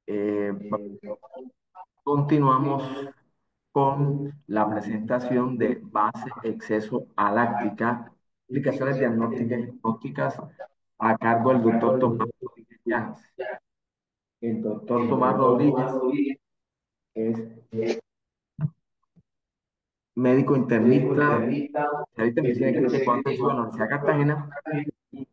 Eh, Continuamos con la presentación de base exceso a láctica, aplicaciones diagnósticas y diagnósticas a cargo del doctor Tomás Rodríguez Llanes. El doctor Tomás Rodríguez es médico internista, especialista en medicina clínica y cuidado intensivo en la Universidad de Cartagena. Y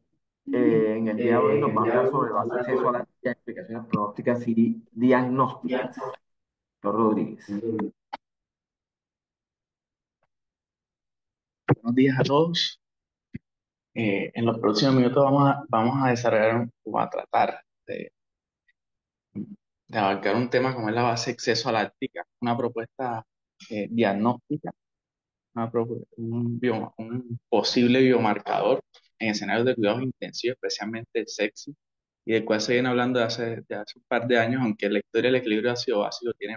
en el día de hoy nos va a hablar sobre base exceso a láctica, explicaciones pronósticas y diagnósticas. Doctor Rodríguez. Buenos días a todos. En los próximos minutos vamos a desarrollar o a tratar de abarcar un tema como es la base exceso láctica, una propuesta diagnóstica, un posible biomarcador en escenarios de cuidados intensivos, especialmente el sepsis, y del cual se viene hablando de hace un par de años, aunque la historia del equilibrio ácido básico tiene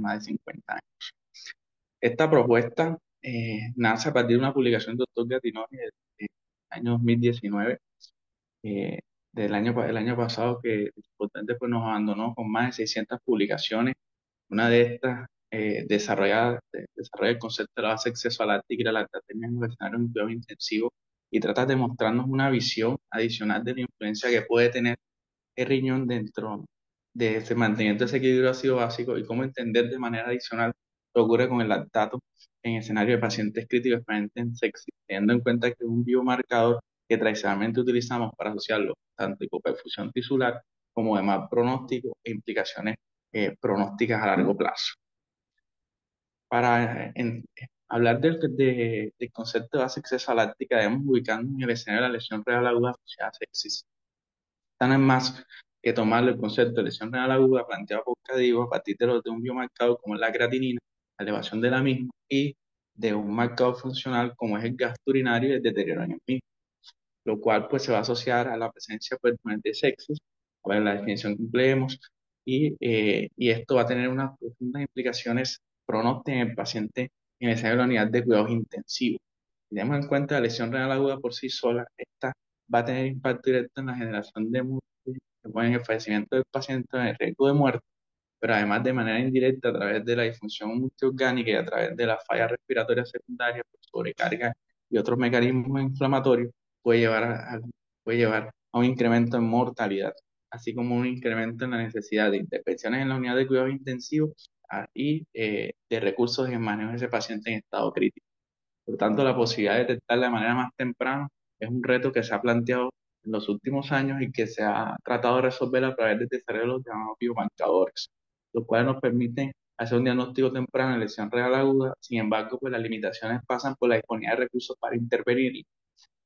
más de 50 años. Esta propuesta nace a partir de una publicación del doctor Gattinoni del año 2019, eh, el año pasado, que importante pues nos abandonó con más de 600 publicaciones. Una de estas desarrolla el concepto de la base exceso láctica y la lactatemia en los escenarios de cuidado intensivo y trata de mostrarnos una visión adicional de la influencia que puede tener el riñón dentro de ese mantenimiento de ese equilibrio ácido básico y cómo entender de manera adicional lo que ocurre con el lactato en escenario de pacientes críticos, especialmente en sepsis, teniendo en cuenta que es un biomarcador que tradicionalmente utilizamos para asociarlo tanto a hipoperfusión tisular como demás pronósticos e implicaciones pronósticas a largo plazo. Para hablar del concepto de base exceso láctica, debemos ubicarnos en el escenario de la lesión renal aguda asociada a sepsis. Tan es más que tomar el concepto de lesión renal aguda planteado por Cadivo a partir de un biomarcador como es la creatinina, la elevación de la misma, y de un marcador funcional como es el gasto urinario y el deterioro en el mismo, lo cual pues se va a asociar a la presencia pues, de sepsis, a ver la definición que empleemos, y esto va a tener unas profundas implicaciones pronósticas en el paciente en el escenario de la unidad de cuidados intensivos. Si tenemos en cuenta la lesión renal aguda por sí sola, esta va a tener impacto directo en la generación de muertes, en el fallecimiento del paciente, en el riesgo de muerte, pero además de manera indirecta a través de la disfunción multiorgánica y a través de la falla respiratoria secundaria por sobrecarga y otros mecanismos inflamatorios, puede llevar puede llevar a un incremento en mortalidad, así como un incremento en la necesidad de intervenciones en la unidad de cuidados intensivos y de recursos en manejo de ese paciente en estado crítico. Por tanto, la posibilidad de detectarla de manera más temprana es un reto que se ha planteado en los últimos años y que se ha tratado de resolver a través del desarrollo de los llamados biomarcadores, los cuales nos permiten hacer un diagnóstico temprano de lesión renal aguda. Sin embargo, pues las limitaciones pasan por la disponibilidad de recursos para intervenir.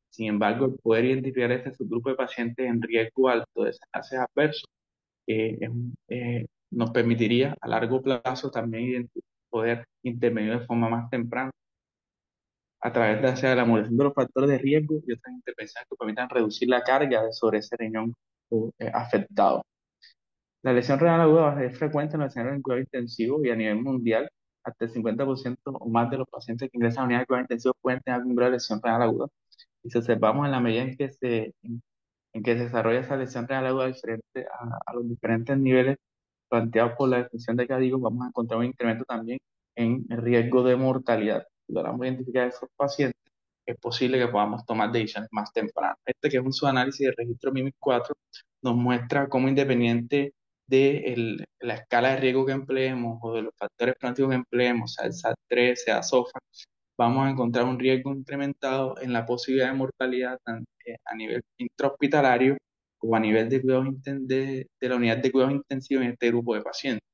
Sin embargo, el poder identificar este subgrupo de pacientes en riesgo alto de desenlaces adversos nos permitiría a largo plazo también poder intervenir de forma más temprana a través de hacia la modulación de los factores de riesgo y otras intervenciones que permitan reducir la carga sobre ese riñón afectado. La lesión renal aguda es frecuente en los escenarios de cuidado intensivo y a nivel mundial, hasta el 50% o más de los pacientes que ingresan a unidades de cuidado intensivo pueden tener algún grado de lesión renal aguda. Y si observamos en la medida en que se desarrolla esa lesión renal aguda diferente a los diferentes niveles planteados por la definición de Cadigo, vamos a encontrar un incremento también en el riesgo de mortalidad. Si logramos identificar a esos pacientes, es posible que podamos tomar decisiones más tempranas. Este, que es un subanálisis del registro MIMIC 4, nos muestra cómo, independiente de la escala de riesgo que empleemos o de los factores pronósticos que empleemos, sea el SAT-3, sea SOFA, vamos a encontrar un riesgo incrementado en la posibilidad de mortalidad a nivel intrahospitalario o a nivel de la unidad de cuidados intensivos en este grupo de pacientes,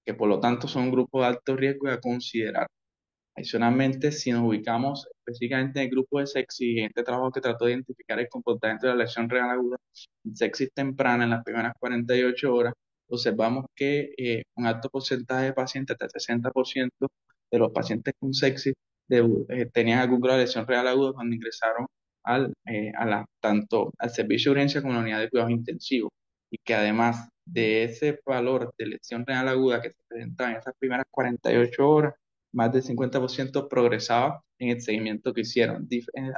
que por lo tanto son un grupo de alto riesgo a considerar. Adicionalmente, si nos ubicamos específicamente en el grupo de sepsis, en este trabajo que trató de identificar el comportamiento de la lesión renal aguda en sepsis temprana en las primeras 48 horas, observamos que un alto porcentaje de pacientes, hasta el 60% de los pacientes con sepsis, tenían algún grado de lesión renal aguda cuando ingresaron tanto al servicio de urgencia como a la unidad de cuidados intensivos. Y que además de ese valor de lesión renal aguda que se presentaba en esas primeras 48 horas, más del 50% progresaba en el seguimiento que hicieron,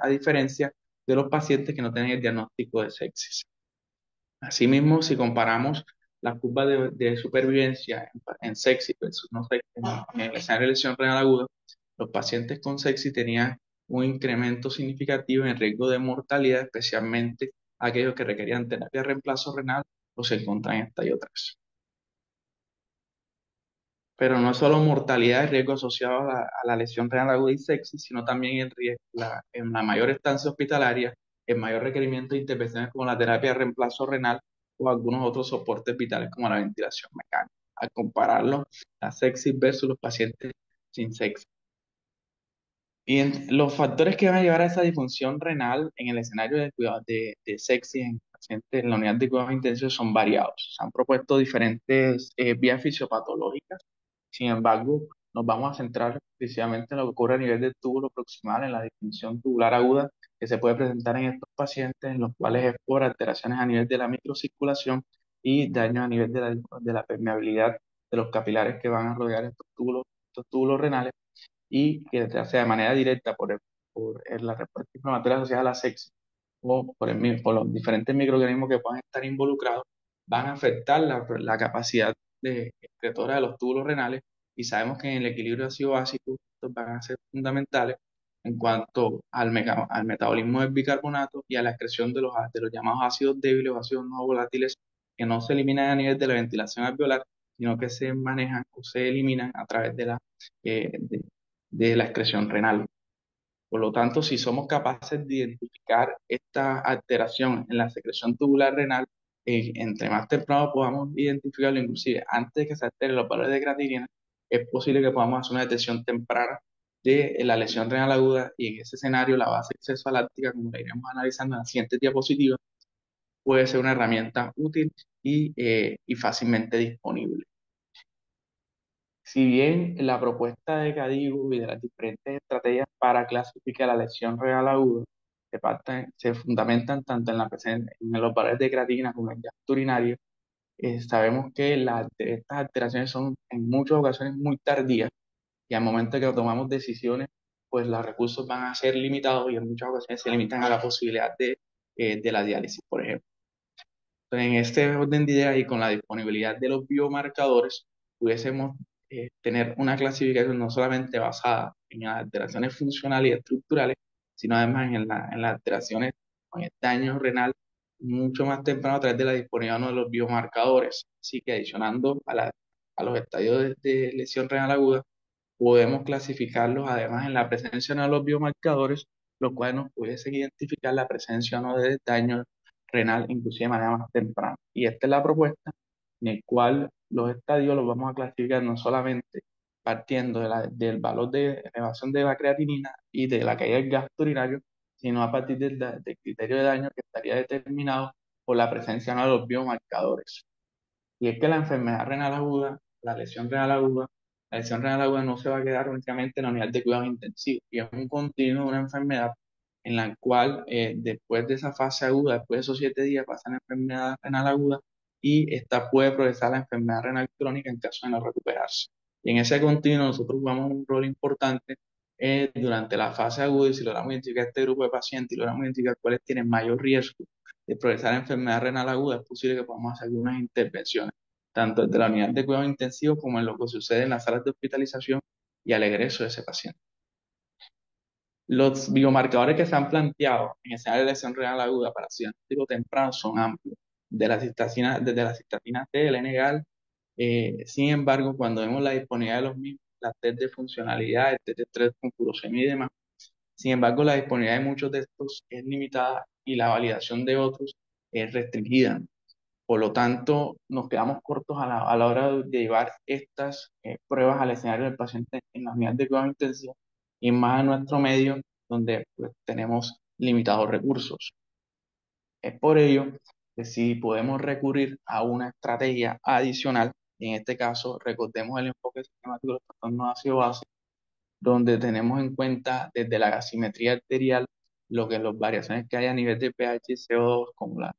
a diferencia de los pacientes que no tenían el diagnóstico de sepsis. Asimismo, si comparamos las curvas de supervivencia en sepsis versus no sepsis, en el escenario de lesión renal aguda, los pacientes con sepsis tenían un incremento significativo en el riesgo de mortalidad, especialmente aquellos que requerían terapia de reemplazo renal o se encuentran en estadio 3. Pero no es solo mortalidad y riesgo asociado a la lesión renal aguda y sepsis, sino también en la mayor estancia hospitalaria, el mayor requerimiento de intervenciones como la terapia de reemplazo renal o algunos otros soportes vitales como la ventilación mecánica. Al compararlo, la sepsis versus los pacientes sin sepsis. Los factores que van a llevar a esa disfunción renal en el escenario de cuidado de sepsis en pacientes en la unidad de cuidados intensivos son variados. Se han propuesto diferentes vías fisiopatológicas. Sin embargo, nos vamos a centrar exclusivamente en lo que ocurre a nivel del túbulo proximal, en la disfunción tubular aguda que se puede presentar en estos pacientes, en los cuales es por alteraciones a nivel de la microcirculación y daños a nivel de la permeabilidad de los capilares que van a rodear estos túbulos renales y que ya sea de manera directa por la respuesta inflamatoria asociada a la sepsis o por los diferentes microorganismos que puedan estar involucrados, van a afectar la capacidad excretora de los túbulos renales y sabemos que en el equilibrio ácido-básico estos van a ser fundamentales en cuanto al metabolismo del bicarbonato y a la excreción de los llamados ácidos débiles o ácidos no volátiles que no se eliminan a nivel de la ventilación alveolar, sino que se manejan o se eliminan a través eh, de, de la excreción renal. Por lo tanto, si somos capaces de identificar esta alteración en la secreción tubular renal, entre más temprano podamos identificarlo, inclusive antes de que se alteren los valores de creatinina, es posible que podamos hacer una detección temprana de la lesión renal aguda y en ese escenario la base exceso láctica, como la iremos analizando en la siguiente diapositiva, puede ser una herramienta útil y fácilmente disponible. Si bien la propuesta de Cadigo y de las diferentes estrategias para clasificar la lesión renal aguda se fundamentan tanto en la presencia en los valores de creatina como en el gasto urinario, sabemos que estas alteraciones son en muchas ocasiones muy tardías y al momento que tomamos decisiones, pues los recursos van a ser limitados y en muchas ocasiones se limitan a la posibilidad de la diálisis, por ejemplo. En este orden de ideas y con la disponibilidad de los biomarcadores, pudiésemos tener una clasificación no solamente basada en las alteraciones funcionales y estructurales, sino además en las alteraciones con el daño renal mucho más temprano a través de la disponibilidad de los biomarcadores. Así que adicionando a los estadios de lesión renal aguda, podemos clasificarlos además en la presencia de los biomarcadores, los cuales nos pudiesen identificar la presencia o no de daño renal, inclusive de manera más temprana. Y esta es la propuesta en el cual los estadios los vamos a clasificar no solamente partiendo del valor de elevación de la creatinina y de la caída del gasto urinario, sino a partir del criterio de daño que estaría determinado por la presencia o no de los biomarcadores. Y es que la enfermedad renal aguda, la lesión renal aguda no se va a quedar únicamente en la unidad de cuidados intensivos, y es un continuo de una enfermedad en la cual después de esa fase aguda, después de esos 7 días, pasa la enfermedad renal aguda y esta puede progresar a la enfermedad renal crónica en caso de no recuperarse. Y en ese continuo nosotros jugamos un rol importante durante la fase aguda y si logramos identificar este grupo de pacientes y logramos identificar cuáles tienen mayor riesgo de progresar a enfermedad renal aguda, es posible que podamos hacer algunas intervenciones, tanto desde la unidad de cuidados intensivos como en lo que sucede en las salas de hospitalización y al egreso de ese paciente. Los biomarcadores que se han planteado en escenario de lesión renal aguda para diagnóstico temprano son amplios, desde la cistatina T, el N-gal. Sin embargo, cuando vemos la disponibilidad de los mismos, la test de funcionalidad, el test de estrés con furosemida y demás, sin embargo, la disponibilidad de muchos de estos es limitada y la validación de otros es restringida. Por lo tanto, nos quedamos cortos a la hora de llevar estas pruebas al escenario del paciente en la unidad de cuidados intensivos y más en nuestro medio donde pues, tenemos limitados recursos. Es por ello que si podemos recurrir a una estrategia adicional, en este caso recordemos el enfoque sistemático de los trastornos ácido-base, donde tenemos en cuenta desde la gasimetría arterial lo que las variaciones que hay a nivel de pH y CO2, como la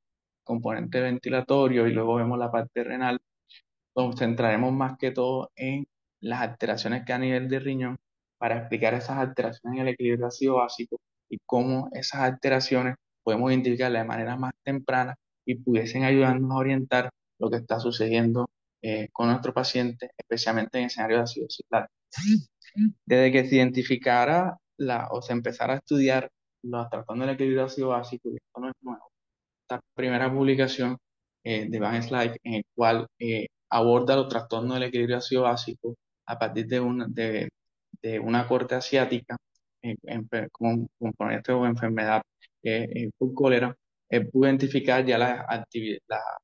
componente ventilatorio, y luego vemos la parte renal, nos centraremos más que todo en las alteraciones que hay a nivel de riñón para explicar esas alteraciones en el equilibrio ácido básico y cómo esas alteraciones podemos identificarlas de manera más temprana y pudiesen ayudarnos a orientar lo que está sucediendo con nuestro paciente, especialmente en escenarios de acidosis láctica. Desde que se identificara o se empezara a estudiar los trastornos del equilibrio ácido básico, y esto no es nuevo, esta primera publicación de Van Slyke, en el cual aborda los trastornos del equilibrio ácido básico a partir de una corte asiática con componente o enfermedad por cólera, pudo identificar ya la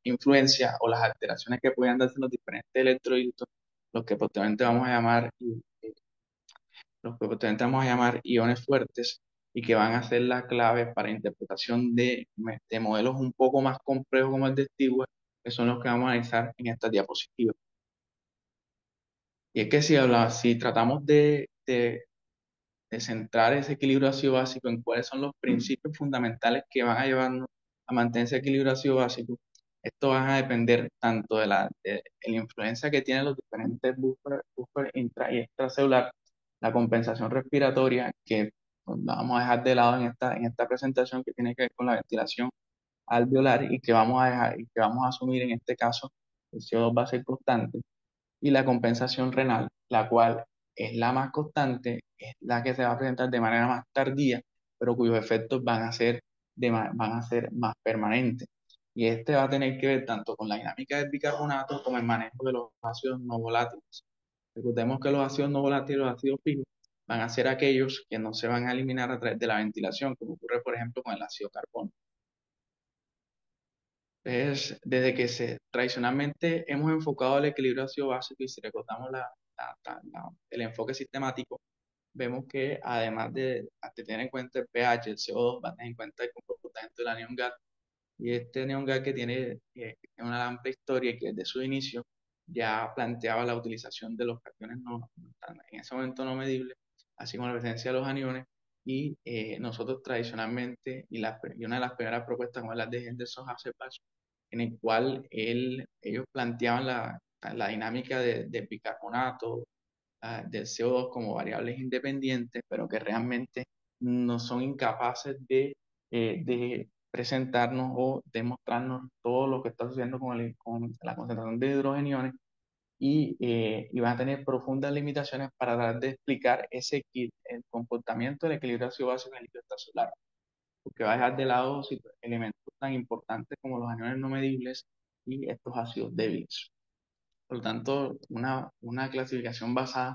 influencia o las alteraciones que pueden darse en los diferentes electrolitos, los que posteriormente vamos a llamar los que posteriormente vamos a llamar iones fuertes y que van a ser la clave para interpretación de modelos un poco más complejos como el de Stewart, que son los que vamos a analizar en estas diapositivas. Y es que si tratamos de centrar ese equilibrio ácido básico en cuáles son los principios fundamentales que van a llevarnos a mantener ese equilibrio ácido básico, esto va a depender tanto de la influencia que tienen los diferentes buffer intra y extracelular, la compensación respiratoria, que pues, vamos a dejar de lado en esta presentación, que tiene que ver con la ventilación alveolar y que vamos a dejar, y que vamos a asumir en este caso el CO2 va a ser constante, y la compensación renal, la cual es la más constante, es la que se va a presentar de manera más tardía, pero cuyos efectos van a ser más permanentes. Y este va a tener que ver tanto con la dinámica del bicarbonato como el manejo de los ácidos no volátiles. Recordemos que los ácidos no volátiles, los ácidos fijos, van a ser aquellos que no se van a eliminar a través de la ventilación, como ocurre, por ejemplo, con el ácido carbónico. Desde que tradicionalmente hemos enfocado el equilibrio ácido básico y si recordamos el enfoque sistemático, vemos que además de tener en cuenta el pH, el CO2, va a tener en cuenta el comportamiento del anión gas. Y este anión gas que tiene una amplia historia y que desde su inicio ya planteaba la utilización de los cationes en ese momento no medibles, así como la presencia de los aniones. Y nosotros tradicionalmente, y una de las primeras propuestas como las de Henderson Hasselbalch, en el cual ellos planteaban la dinámica de bicarbonato, del CO2 como variables independientes, pero que realmente no son incapaces de presentarnos o demostrarnos todo lo que está sucediendo con la concentración de hidrogeniones y van a tener profundas limitaciones para tratar de explicar el comportamiento del equilibrio ácido básico en el líquido extracelular, porque va a dejar de lado elementos tan importantes como los aniones no medibles y estos ácidos débiles. Por lo tanto, una clasificación basada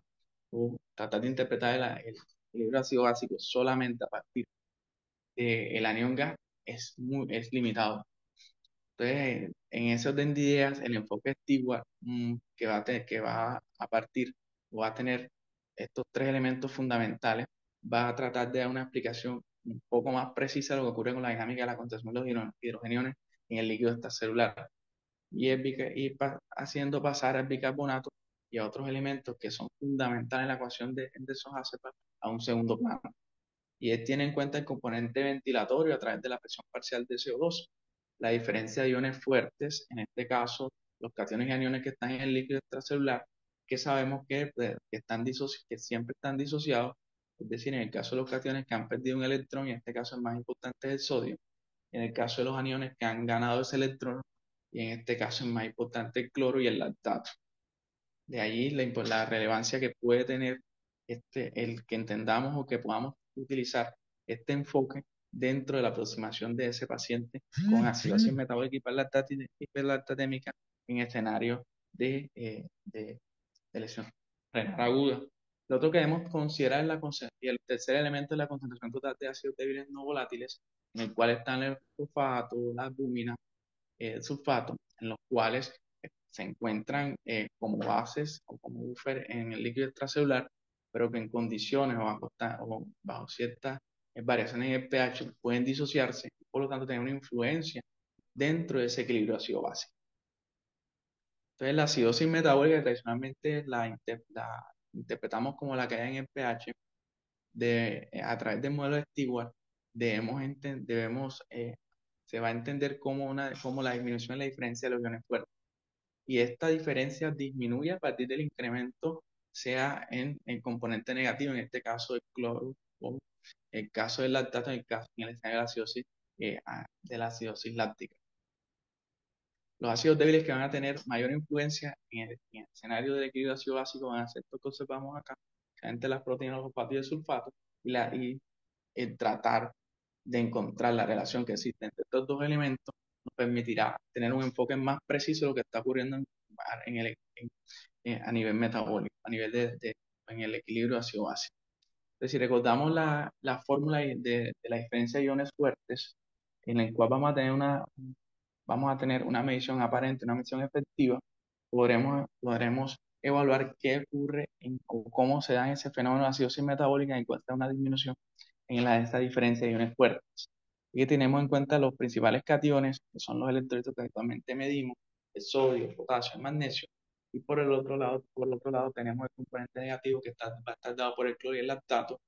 o tratar de interpretar el equilibrio ácido básico solamente a partir del anión gas es limitado. Entonces, en ese orden de ideas, el enfoque Stewart que va a partir o va a tener estos tres elementos fundamentales, va a tratar de dar una explicación un poco más precisa de lo que ocurre con la dinámica de la concentración de los hidrogeniones en el líquido extracelular haciendo pasar al bicarbonato y a otros elementos que son fundamentales en la ecuación de Henderson-Hasselbalch a un segundo plano. Y él tiene en cuenta el componente ventilatorio a través de la presión parcial de CO2, la diferencia de iones fuertes, en este caso los cationes y aniones que están en el líquido extracelular, que sabemos que siempre están disociados, es decir, en el caso de los cationes que han perdido un electrón, y en este caso el más importante es el sodio, en el caso de los aniones que han ganado ese electrón, y en este caso es más importante el cloro y el lactato. De ahí la relevancia que puede tener el que entendamos o que podamos utilizar este enfoque dentro de la aproximación de ese paciente con acidosis metabólica hiperlactatémica en escenarios de lesión renal aguda. Lo otro que debemos considerar es y el tercer elemento es la concentración total de ácidos débiles no volátiles, en el cual están el sulfato, la albúmina, el sulfato, en los cuales se encuentran como bases o como buffer en el líquido extracelular, pero que en condiciones o bajo ciertas variaciones en el pH pueden disociarse y por lo tanto tener una influencia dentro de ese equilibrio ácido básico. Entonces, la acidosis metabólica tradicionalmente la interpretamos como la caída en el pH. A través del modelo de Stewart, se va a entender como la disminución de la diferencia de los iones fuertes. Y esta diferencia disminuye a partir del incremento, sea en el componente negativo, en este caso el cloro, o el caso del lactato, en el escenario de la acidosis láctica. los ácidos débiles que van a tener mayor influencia en el escenario del equilibrio ácido básico van a ser estos que observamos acá, entre las proteínas, los fosfatos y el sulfato, y el tratar de encontrar la relación que existe entre estos dos elementos nos permitirá tener un enfoque más preciso de lo que está ocurriendo en a nivel metabólico, a nivel en el equilibrio ácido-básico. Entonces, si recordamos la fórmula de la diferencia de iones fuertes, en la cual vamos a tener una medición aparente, una medición efectiva, podremos evaluar qué ocurre o cómo se da ese fenómeno de acidosis metabólica en cuanto a una disminución en esta diferencia de iones fuertes. Y que tenemos en cuenta los principales cationes, que son los electrolitos que actualmente medimos, el sodio, el potasio, el magnesio, y por el otro lado tenemos el componente negativo que va a estar dado por el cloro y el lactato,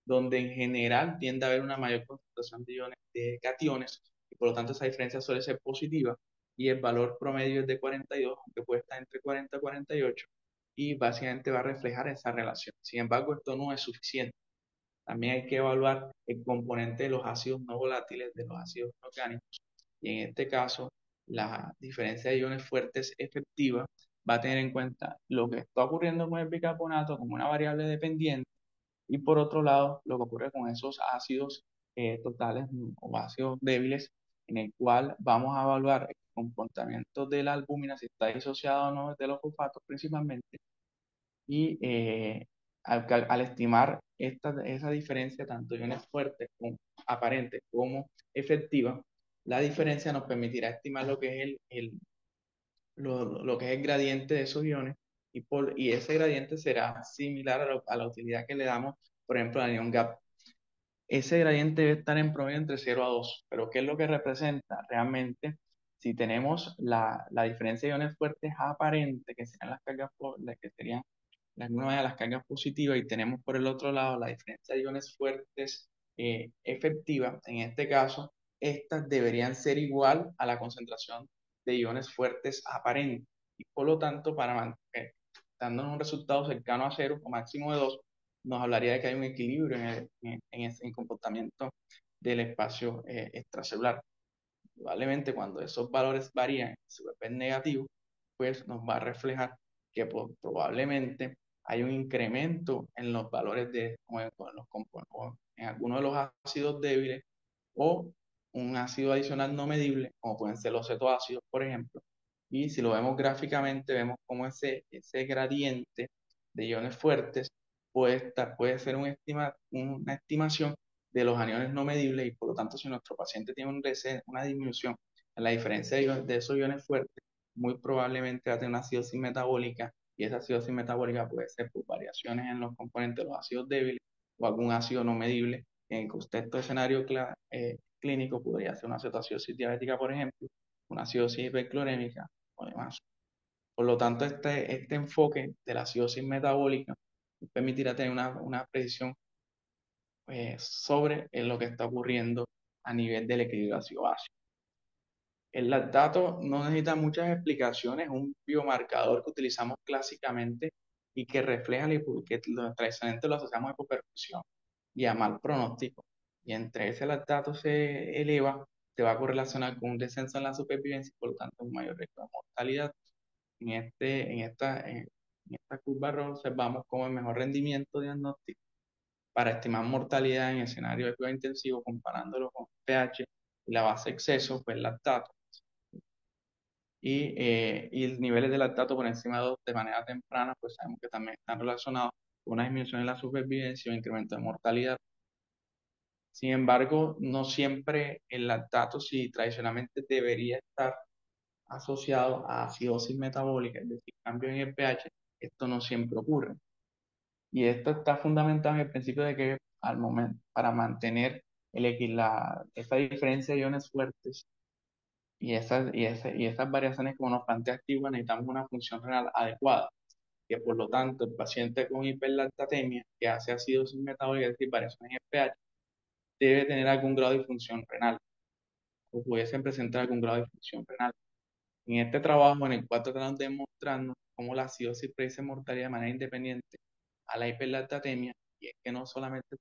donde en general tiende a haber una mayor concentración de iones de cationes, y por lo tanto esa diferencia suele ser positiva, y el valor promedio es de 42, aunque puede estar entre 40 y 48, y básicamente va a reflejar esa relación. Sin embargo, esto no es suficiente. También hay que evaluar el componente de los ácidos no volátiles, de los ácidos orgánicos, y en este caso, la diferencia de iones fuertes efectiva va a tener en cuenta lo que está ocurriendo con el bicarbonato como una variable dependiente, y por otro lado, lo que ocurre con esos ácidos totales o ácidos débiles, en el cual vamos a evaluar el comportamiento de la albúmina, si está disociado o no de los fosfatos principalmente, y al estimar esa diferencia, tanto iones fuertes como aparentes como efectiva, la diferencia nos permitirá estimar lo que es lo que es el gradiente de esos iones, y ese gradiente será similar a la utilidad que le damos, por ejemplo, al ion gap. Ese gradiente debe estar en promedio entre 0 a 2, pero ¿qué es lo que representa? Realmente, si tenemos la diferencia de iones fuertes aparente, que serían las cargas, que serían una de las cargas positivas, y tenemos por el otro lado la diferencia de iones fuertes efectiva, en este caso, estas deberían ser igual a la concentración de iones fuertes aparente, y por lo tanto, para mantener, dándonos un resultado cercano a cero o máximo de 2, nos hablaría de que hay un equilibrio en el comportamiento del espacio extracelular. Probablemente cuando esos valores varían, se vuelven negativos, pues nos va a reflejar que probablemente hay un incremento en los valores o en algunos de los ácidos débiles, o un ácido adicional no medible, como pueden ser los cetoácidos, por ejemplo. Y si lo vemos gráficamente, vemos cómo ese gradiente de iones fuertes puede ser una estimación de los aniones no medibles, y por lo tanto, si nuestro paciente tiene una disminución en la diferencia de esos iones fuertes, muy probablemente va a tener una acidosis metabólica, y esa acidosis metabólica puede ser por variaciones en los componentes de los ácidos débiles o algún ácido no medible. En el contexto de escenario clínico podría ser una cetoacidosis diabética, por ejemplo, una acidosis hiperclorémica o demás. Por lo tanto, este enfoque de la acidosis metabólica permitirá tener una precisión sobre lo que está ocurriendo a nivel del equilibrio ácido-básico. El lactato no necesita muchas explicaciones, es un biomarcador que utilizamos clásicamente y que refleja que tradicionalmente lo asociamos a hipoperfusión y a mal pronóstico. Y entre ese lactato se eleva, se va a correlacionar con un descenso en la supervivencia y por lo tanto un mayor riesgo de mortalidad. En esta curva roja observamos como el mejor rendimiento diagnóstico para estimar mortalidad en escenario de cuidado intensivo, comparándolo con pH y la base exceso, pues lactato, y niveles de lactato por encima de 2 de manera temprana, pues sabemos que también están relacionados con una disminución en la supervivencia o incremento de mortalidad. Sin embargo, no siempre el lactato, si tradicionalmente debería estar asociado a acidosis metabólica, es decir, cambio en el pH, esto no siempre ocurre. Y esto está fundamentado en el principio de que al momento, para mantener esa diferencia de iones fuertes y esas variaciones como nos plantea Activa, necesitamos una función renal adecuada, que por lo tanto el paciente con hiperlactatemia que hace acidosis metabólica, es decir, variaciones en el pH, debe tener algún grado de disfunción renal o pudiesen presentar algún grado de disfunción renal. En este trabajo, en el cual tratamos de demostrarnos cómo la acidosis predice mortalidad de manera independiente a la hiperlactatemia, y es que no solamente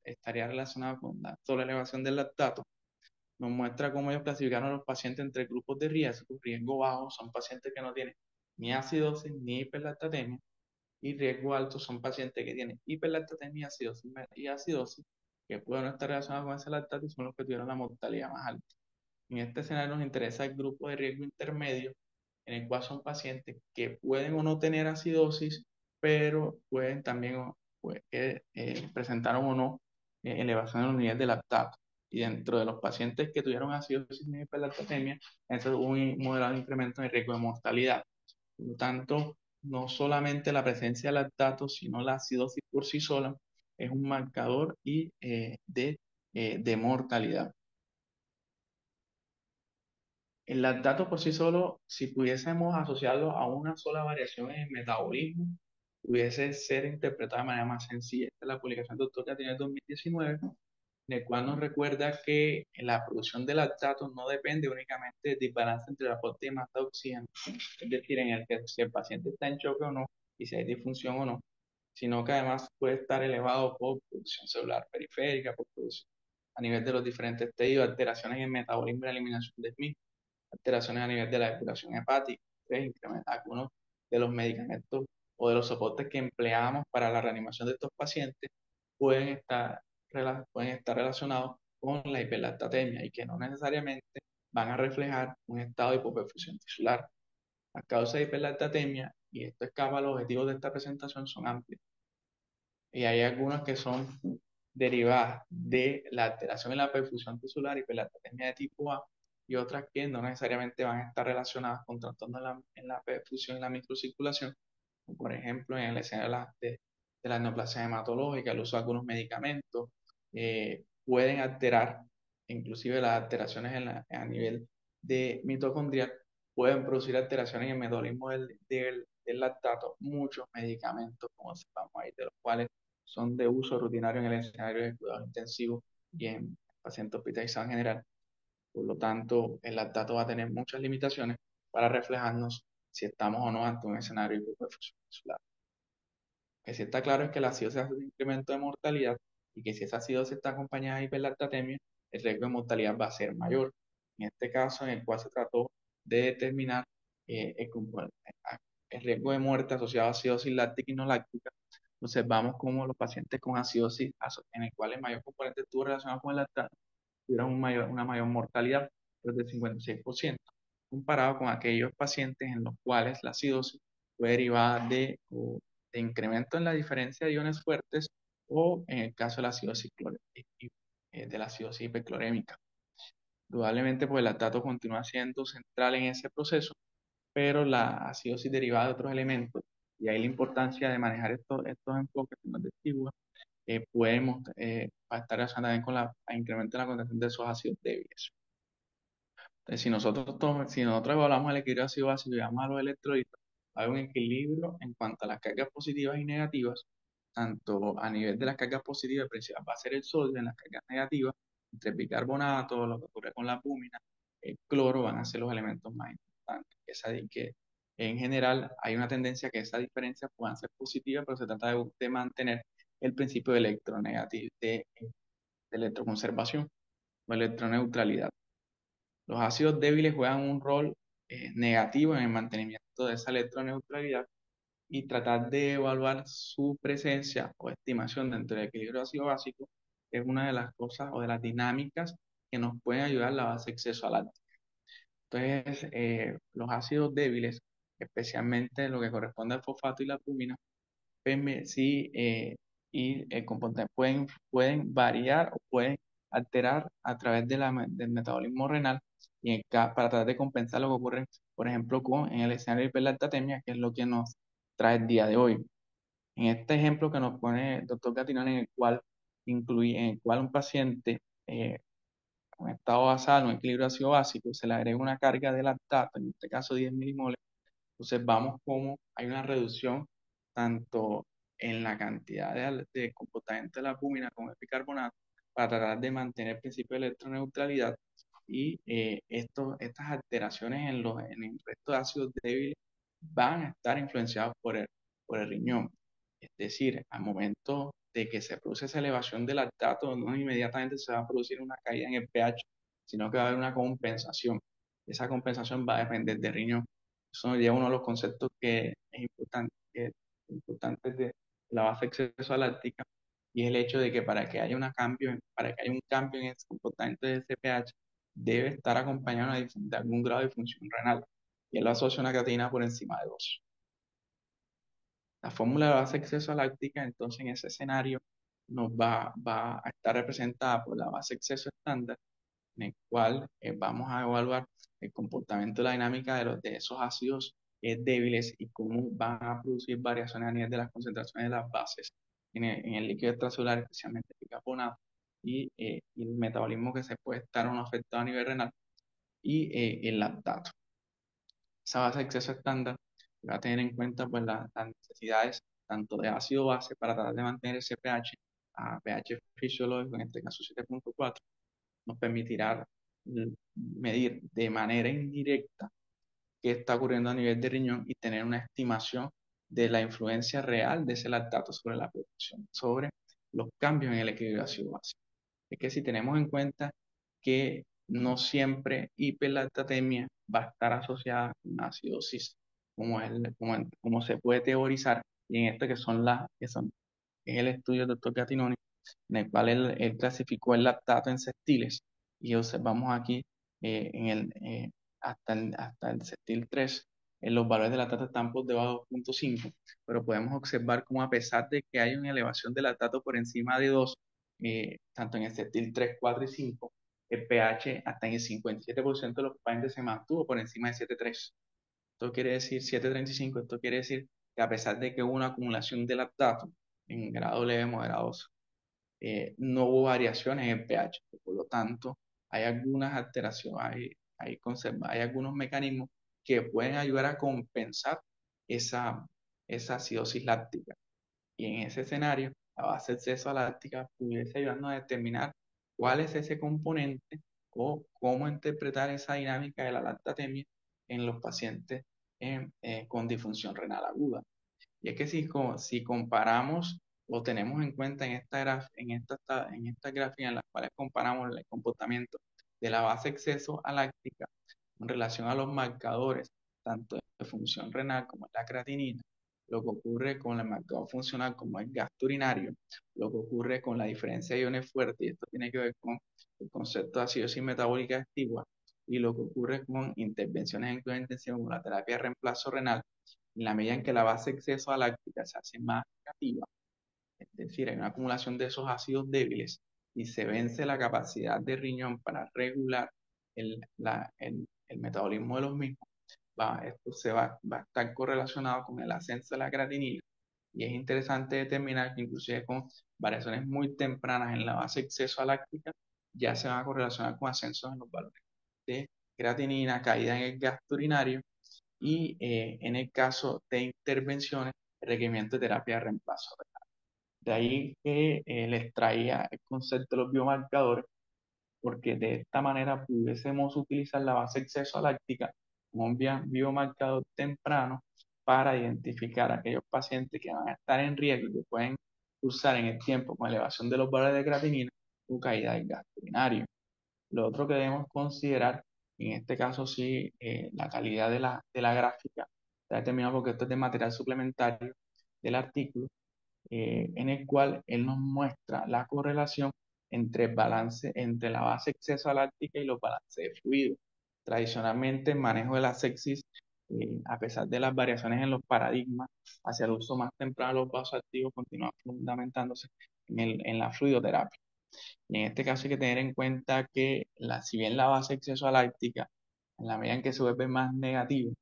estaría relacionado con la sola elevación del lactato, nos muestra cómo ellos clasificaron a los pacientes entre grupos de riesgo. Riesgo bajo son pacientes que no tienen ni acidosis ni hiperlactatemia, y riesgo alto son pacientes que tienen hiperlactatemia, acidosis y acidosis, que pueden no estar relacionados con esa lactato y son los que tuvieron la mortalidad más alta. En este escenario nos interesa el grupo de riesgo intermedio, en el cual son pacientes que pueden o no tener acidosis, pero pueden también pues, presentaron o no elevación en los niveles de lactato. Y dentro de los pacientes que tuvieron acidosis y hiperlactatemia, eso hubo un moderado incremento en el riesgo de mortalidad. Por lo tanto, no solamente la presencia de lactato, sino la acidosis por sí sola es un marcador de mortalidad. El lactato por sí solo, si pudiésemos asociarlo a una sola variación en el metabolismo, pudiese ser interpretado de manera más sencilla. Esta es la publicación del doctor Catinel 2019, en el cual nos recuerda que la producción de lactato no depende únicamente del balance entre el aporte de masa de oxígeno, es decir, en el que si el paciente está en choque o no, y si hay disfunción o no, sino que además puede estar elevado por producción celular periférica, por producción a nivel de los diferentes tejidos, alteraciones en el metabolismo y la eliminación del mismo, alteraciones a nivel de la depuración hepática, algunos de los medicamentos o de los soportes que empleamos para la reanimación de estos pacientes pueden estar, pueden estar relacionados con la hiperlactatemia y que no necesariamente van a reflejar un estado de hipoperfusión tisular. Las causas de hiperlactatemia, y esto escapa a los objetivos de esta presentación, son amplias. Y hay algunas que son derivadas de la alteración en la perfusión tisular y hiperlactatemia de tipo A, y otras que no necesariamente van a estar relacionadas con trastornos en la perfusión y la microcirculación, como por ejemplo en el escenario de la neoplasia hematológica, el uso de algunos medicamentos, pueden alterar, inclusive las alteraciones a nivel de mitocondrial, pueden producir alteraciones en el metabolismo del lactato, muchos medicamentos, como sepamos ahí, de los cuales son de uso rutinario en el escenario de cuidados intensivos y en pacientes hospitalizados en general. Por lo tanto, el lactato va a tener muchas limitaciones para reflejarnos si estamos o no ante un escenario de hipoperfusión tisular. Lo que sí está claro es que la acidosis hace un incremento de mortalidad y que si esa acidosis está acompañada de hiperlactatemia, el riesgo de mortalidad va a ser mayor. En este caso, en el cual se trató de determinar el riesgo de muerte asociado a acidosis láctica y no láctica, observamos cómo los pacientes con acidosis, en el cual el mayor componente estuvo relacionado con el lactato, tuvieron una mayor mortalidad, pues del 56%, comparado con aquellos pacientes en los cuales la acidosis fue derivada de incremento en la diferencia de iones fuertes o en el caso de la acidosis, de la acidosis hiperclorémica. Indudablemente, pues el lactato continúa siendo central en ese proceso, pero la acidosis derivada de otros elementos, y ahí la importancia de manejar estos enfoques que nos describo, podemos estar relacionados también con el incremento en la concentración de esos ácidos débiles. Entonces, si nosotros evaluamos el equilibrio ácido-básico y vamos a los electrolitos, hay un equilibrio en cuanto a las cargas positivas y negativas, tanto a nivel de las cargas positivas, el principal va a ser el sodio, en las cargas negativas, entre bicarbonato, lo que ocurre con la albúmina, el cloro van a ser los elementos más importantes. Que en general hay una tendencia a que esas diferencias puedan ser positivas, pero se trata de mantener el principio de electronegatividad, de electroconservación o electroneutralidad. Los ácidos débiles juegan un rol negativo en el mantenimiento de esa electroneutralidad, y tratar de evaluar su presencia o estimación dentro del equilibrio ácido básico es una de las cosas o de las dinámicas que nos pueden ayudar a la base de exceso al láctico. Entonces, los ácidos débiles, especialmente lo que corresponde al fosfato y la albúmina, sí, y el componente pueden variar o pueden alterar a través del metabolismo renal para tratar de compensar lo que ocurre, por ejemplo, en el escenario de hiperlactatemia, que es lo que nos trae el día de hoy. En este ejemplo que nos pone el doctor Gatinón, en el cual un paciente con estado basal, un equilibrio ácido básico, se le agrega una carga de lactato, en este caso 10 milimoles. Entonces vamos cómo hay una reducción tanto en la cantidad de comportamiento de la albúmina como el bicarbonato para tratar de mantener el principio de electroneutralidad, y estas alteraciones en el resto de ácidos débiles van a estar influenciados por el riñón. Es decir, al momento de que se produce esa elevación del lactato, no inmediatamente se va a producir una caída en el pH sino que va a haber una compensación. Esa compensación va a depender del riñón. Eso nos lleva a uno de los conceptos que es importante de la base exceso láctica, y es el hecho de que para que haya un cambio en el comportamiento de ese pH, debe estar acompañado de algún grado de función renal. Y él lo asocia a una creatinina por encima de 2. La fórmula de base exceso láctica, entonces, en ese escenario, va a estar representada por la base exceso estándar, en el cual vamos a evaluar el comportamiento de la dinámica de esos ácidos débiles y cómo van a producir variaciones a nivel de las concentraciones de las bases en el líquido extracelular, especialmente el bicarbonato, y el metabolismo que se puede estar o no afectado a nivel renal, y el lactato. Esa base de exceso estándar va a tener en cuenta pues, las necesidades tanto de ácido base para tratar de mantener ese pH a pH fisiológico, en este caso 7.4. Nos permitirá medir de manera indirecta qué está ocurriendo a nivel de riñón y tener una estimación de la influencia real de ese lactato sobre la producción, sobre los cambios en el equilibrio ácido-base. Es que si tenemos en cuenta que no siempre hiperlactatemia va a estar asociada con acidosis, como se puede teorizar, y en este es el estudio del doctor Gattinoni, en el cual él clasificó el lactato en sestiles, y observamos aquí hasta el sestil 3, los valores de lactato están por debajo de 2.5, pero podemos observar cómo, a pesar de que hay una elevación de lactato por encima de 2, tanto en el sestil 3, 4 y 5, el pH hasta en el 57% de los pacientes se mantuvo por encima de 7.3. Esto quiere decir 7.35, esto quiere decir que, a pesar de que hubo una acumulación de lactato en grado leve, moderados, no hubo variaciones en el pH. Por lo tanto, hay algunas alteraciones, hay algunos mecanismos que pueden ayudar a compensar esa, esa acidosis láctica. Y en ese escenario, la base de exceso láctica pudiese ayudarnos a determinar cuál es ese componente o cómo interpretar esa dinámica de la lactatemia en los pacientes con disfunción renal aguda. Y es que si comparamos o tenemos en cuenta en esta gráfica, en las cuales comparamos el comportamiento de la base exceso láctica en relación a los marcadores, tanto de función renal como la creatinina, lo que ocurre con el marcador funcional como el gasto urinario, lo que ocurre con la diferencia de iones fuertes, y esto tiene que ver con el concepto de acidosis metabólica activa, y lo que ocurre con intervenciones en cuidado intensivo como la terapia de reemplazo renal, en la medida en que la base exceso láctica se hace más negativa, es decir, hay una acumulación de esos ácidos débiles y se vence la capacidad de riñón para regular el metabolismo de los mismos, esto va a estar correlacionado con el ascenso de la creatinina. Y es interesante determinar que, inclusive con variaciones muy tempranas en la base exceso láctica, ya se van a correlacionar con ascensos en los valores de creatinina, caída en el gasto urinario, y en el caso de intervenciones, el requerimiento de terapia de reemplazo. De ahí que les traía el concepto de los biomarcadores, porque de esta manera pudiésemos utilizar la base exceso láctica como un biomarcador temprano para identificar a aquellos pacientes que van a estar en riesgo y que pueden cursar en el tiempo con elevación de los valores de creatinina o caída del gasto urinario. Lo otro que debemos considerar, en este caso sí, la calidad de la gráfica está determinada, porque esto es de material suplementario del artículo, en el cual él nos muestra la correlación entre el balance entre la base exceso láctica y los balances de fluido. Tradicionalmente, el manejo de la sepsis, a pesar de las variaciones en los paradigmas hacia el uso más temprano de los vasoactivos, continúa fundamentándose en la fluidoterapia. Y en este caso hay que tener en cuenta que, si bien la base exceso láctica, en la medida en que se vuelve más negativo,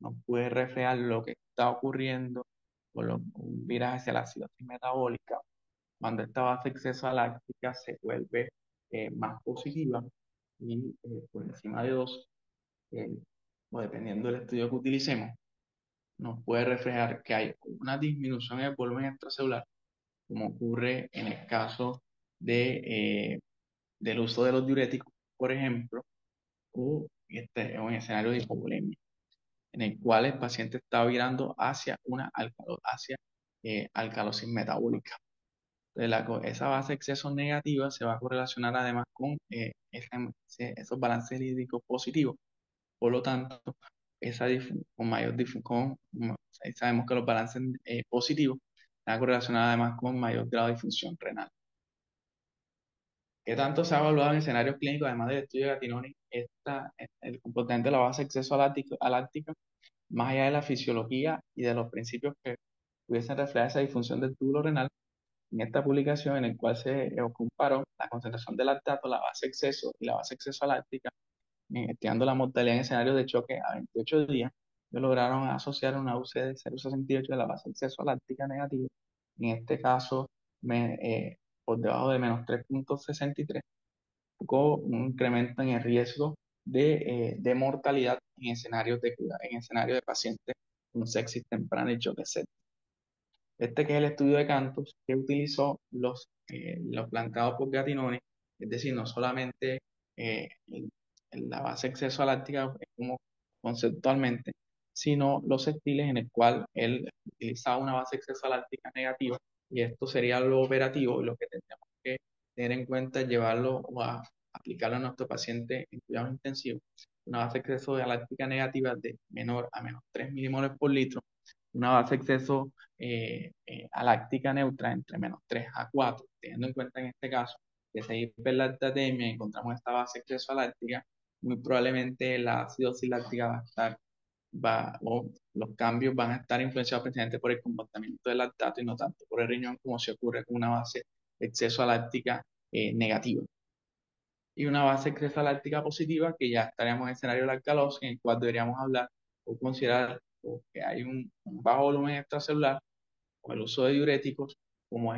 nos puede reflejar lo que está ocurriendo con un viraje hacia la acidosis metabólica. Cuando esta base exceso láctica se vuelve más positiva y por encima de 2, o dependiendo del estudio que utilicemos, nos puede reflejar que hay una disminución en el volumen extracelular, como ocurre en el caso del uso de los diuréticos, por ejemplo, o en escenario de hipovolemia, en el cual el paciente está virando hacia una alcalosis metabólica. Entonces, esa base de exceso negativa se va a correlacionar además con esos balances lipídicos positivos. Por lo tanto, con sabemos que los balances positivos están correlacionados además con mayor grado de disfunción renal. ¿Qué tanto se ha evaluado en escenarios clínicos, además del estudio de Gatinoni, el comportamiento de la base de exceso láctica, más allá de la fisiología y de los principios que pudiesen reflejar esa disfunción del túbulo renal? En esta publicación, en el cual se comparó la concentración de lactato, la base de exceso y la base de exceso láctica, investigando la mortalidad en escenarios de choque a 28 días, ellos lograron asociar una UC de 0,68 de la base de exceso láctica negativa, en este caso por debajo de menos 3,63, con un incremento en el riesgo de mortalidad en escenarios en escenarios de pacientes con sepsis temprana y choque séptico. Este que es el estudio de Cantos, que utilizó los planteados por Gatinoni, es decir, no solamente la base exceso-láctica como conceptualmente, sino los estiles en el cual él utilizaba una base exceso-láctica negativa, y esto sería lo operativo, y lo que tendríamos que tener en cuenta es llevarlo o a aplicarlo a nuestro paciente en cuidados intensivos. Una base exceso-láctica negativa de menor a menos 3 milimoles por litro, una base exceso aláctica neutra entre menos 3 a 4, teniendo en cuenta en este caso que si hay hiperlactatemia y encontramos esta base exceso aláctica, muy probablemente la acidosis láctica o los cambios van a estar influenciados precisamente por el comportamiento del lactato y no tanto por el riñón, como se ocurre con una base exceso aláctica negativa. Y una base exceso láctica positiva, que ya estaríamos en escenario de la alcalosis, en el cual deberíamos hablar o considerar que hay un bajo volumen extracelular o el uso de diuréticos como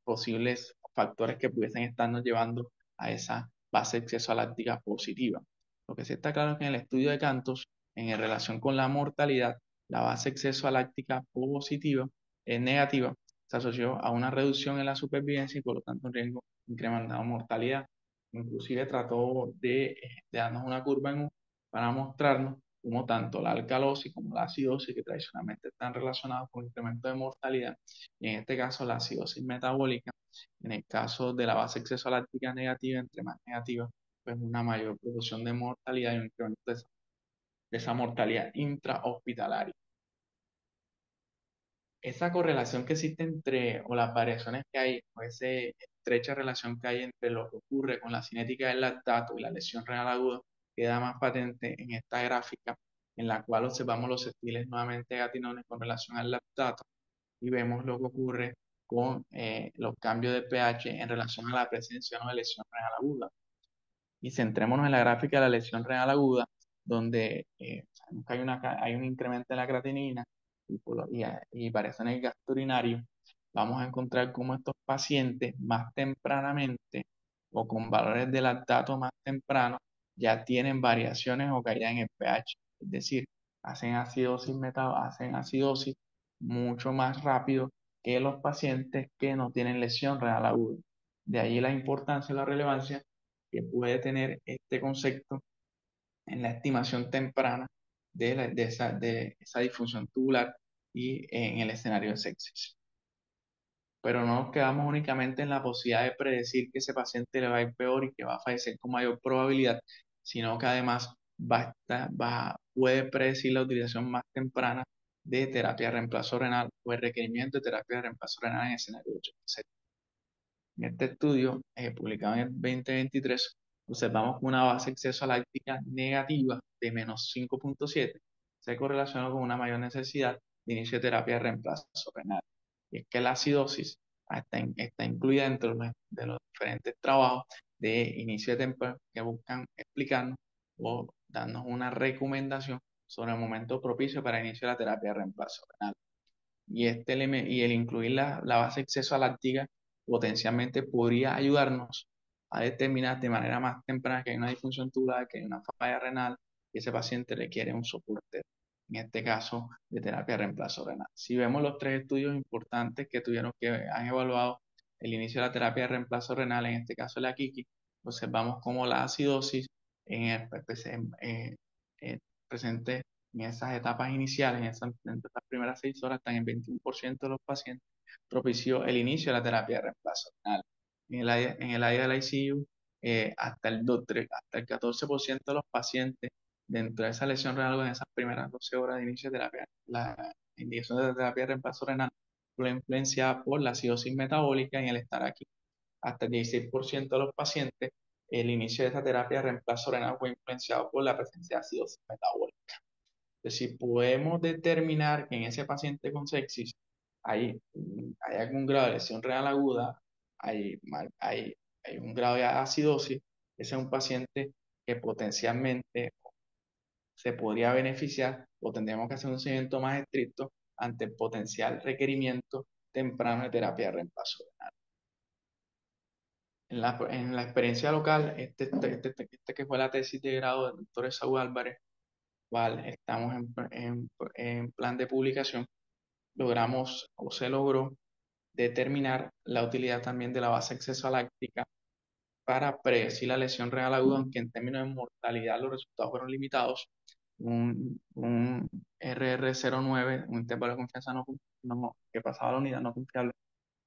posibles factores que pudiesen estarnos llevando a esa base exceso-láctica positiva. Lo que sí está claro es que en el estudio de Cantos, en relación con la mortalidad, la base exceso-láctica positiva es negativa, se asoció a una reducción en la supervivencia y por lo tanto un riesgo incrementado de mortalidad. Inclusive trató de darnos una curva en U para mostrarnos como tanto la alcalosis como la acidosis, que tradicionalmente están relacionados con incremento de mortalidad, y en este caso la acidosis metabólica, en el caso de la base exceso láctica negativa, entre más negativa, pues una mayor producción de mortalidad y un incremento de esa mortalidad intrahospitalaria. Esa correlación que existe entre, o las variaciones que hay, o esa estrecha relación que hay entre lo que ocurre con la cinética del lactato y la lesión renal aguda, queda más patente en esta gráfica, en la cual observamos los estiles nuevamente gatinones con relación al lactato y vemos lo que ocurre con los cambios de pH en relación a la presencia o no de lesión renal aguda. Y centrémonos en la gráfica de la lesión renal aguda, donde sabemos que hay un incremento en la creatinina y variaciones en el gasto urinario. Vamos a encontrar cómo estos pacientes más tempranamente o con valores de lactato más tempranos ya tienen variaciones o caídas en el pH. Es decir, hacen acidosis mucho más rápido que los pacientes que no tienen lesión renal aguda. De ahí la importancia y la relevancia que puede tener este concepto en la estimación temprana de esa disfunción tubular y en el escenario de sepsis. Pero no nos quedamos únicamente en la posibilidad de predecir que ese paciente le va a ir peor y que va a fallecer con mayor probabilidad, sino que además puede predecir la utilización más temprana de terapia de reemplazo renal o el requerimiento de terapia de reemplazo renal en escenario de choque. En este estudio, publicado en el 2023, observamos que una base exceso láctica negativa de menos 5,7 se correlacionó con una mayor necesidad de inicio de terapia de reemplazo renal. Y es que la acidosis está incluida dentro de los diferentes trabajos de inicio de temporada que buscan explicarnos o darnos una recomendación sobre el momento propicio para inicio de la terapia de reemplazo renal. Y el incluir la base exceso láctica potencialmente podría ayudarnos a determinar de manera más temprana que hay una disfunción tubular, que hay una falla renal y ese paciente requiere un soporte, en este caso de terapia de reemplazo renal. Si vemos los tres estudios importantes que han evaluado el inicio de la terapia de reemplazo renal, en este caso la Kiki, observamos cómo la acidosis presente en esas etapas iniciales, en esas primeras 6 horas, están en 21% de los pacientes, propició el inicio de la terapia de reemplazo renal. En el área del ICU, hasta el 14% de los pacientes dentro de esa lesión renal en esas primeras 12 horas de inicio de terapia, la indicación de la terapia de reemplazo renal fue influenciada por la acidosis metabólica en el estar aquí. Hasta el 16% de los pacientes, el inicio de esta terapia de reemplazo renal fue influenciado por la presencia de acidosis metabólica. Es decir, podemos determinar que en ese paciente con sepsis hay algún grado de lesión renal aguda, hay, hay, hay un grado de acidosis. Ese es un paciente que potencialmente se podría beneficiar o tendríamos que hacer un seguimiento más estricto ante el potencial requerimiento temprano de terapia de reemplazo renal. En la experiencia local, que fue la tesis de grado del doctor Esaú Álvarez, cual estamos en plan de publicación, logramos o se logró determinar la utilidad también de la base acceso-láctica para predecir la lesión renal aguda, aunque en términos de mortalidad los resultados fueron limitados. Un RR09, un intervalo de confianza que pasaba a la unidad no confiable,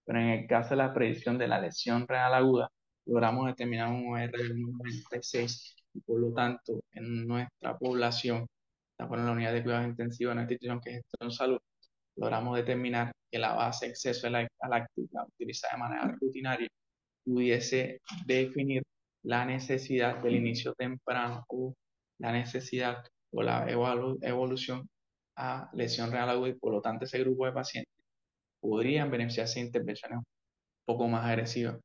pero en el caso de la predicción de la lesión renal aguda, logramos determinar un RR96 y por lo tanto en nuestra población, en la unidad de cuidados intensivos en la institución que es gestión salud, logramos determinar que la base exceso láctica utilizada de manera rutinaria pudiese definir la necesidad del inicio temprano o la necesidad o la evolución a lesión renal aguda y por lo tanto ese grupo de pacientes podrían beneficiarse de intervenciones un poco más agresivas.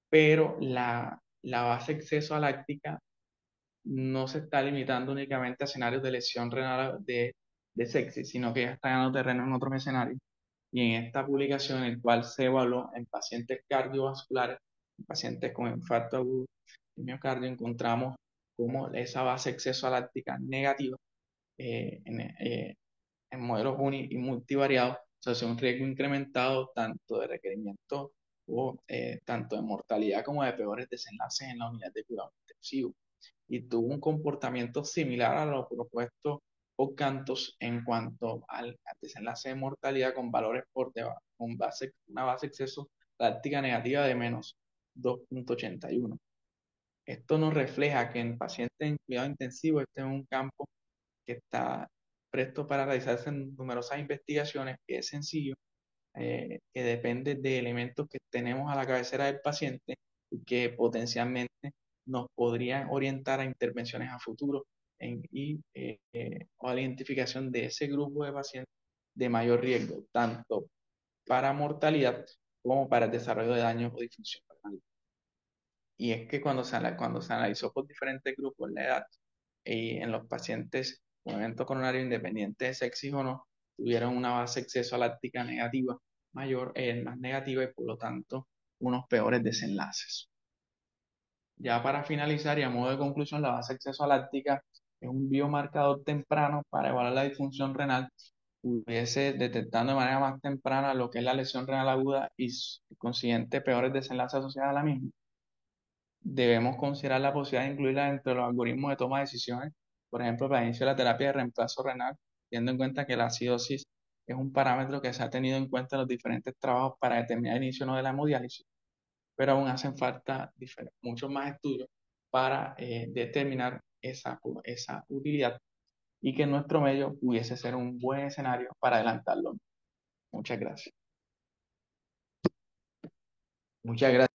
Pero la base exceso láctica no se está limitando únicamente a escenarios de lesión renal de sepsis, sino que ya está ganando terreno en otros escenarios. Y en esta publicación, en el cual se evaluó en pacientes cardiovasculares, en pacientes con infarto agudo de miocardio, encontramos cómo esa base exceso láctica negativa eh, en, eh, en modelos y multivariados asocia un riesgo incrementado tanto de requerimiento o tanto de mortalidad como de peores desenlaces en la unidad de cuidado intensivo y tuvo un comportamiento similar a lo propuesto por Cantos en cuanto al desenlace de mortalidad con valores por debajo, una base exceso láctica negativa de menos 2,81. Esto nos refleja que en pacientes en cuidado intensivo este es un campo que está presto para realizarse en numerosas investigaciones, que es sencillo, que depende de elementos que tenemos a la cabecera del paciente y que potencialmente nos podrían orientar a intervenciones a futuro o a la identificación de ese grupo de pacientes de mayor riesgo, tanto para mortalidad como para el desarrollo de daños o disfunción renal. Y es que cuando se analizó por diferentes grupos la edad y en los pacientes con evento coronario independiente de sepsis o no, tuvieron una base exceso láctica negativa mayor, más negativa y por lo tanto unos peores desenlaces. Ya para finalizar y a modo de conclusión, la base exceso láctica es un biomarcador temprano para evaluar la disfunción renal, pudiese detectando de manera más temprana lo que es la lesión renal aguda y consiguiente peores desenlaces asociados a la misma. Debemos considerar la posibilidad de incluirla entre los algoritmos de toma de decisiones, por ejemplo, para el inicio de la terapia de reemplazo renal, teniendo en cuenta que la acidosis es un parámetro que se ha tenido en cuenta en los diferentes trabajos para determinar el inicio o no de la hemodiálisis, pero aún hacen falta muchos más estudios para determinar esa utilidad y que en nuestro medio pudiese ser un buen escenario para adelantarlo. Muchas gracias. Muchas gracias.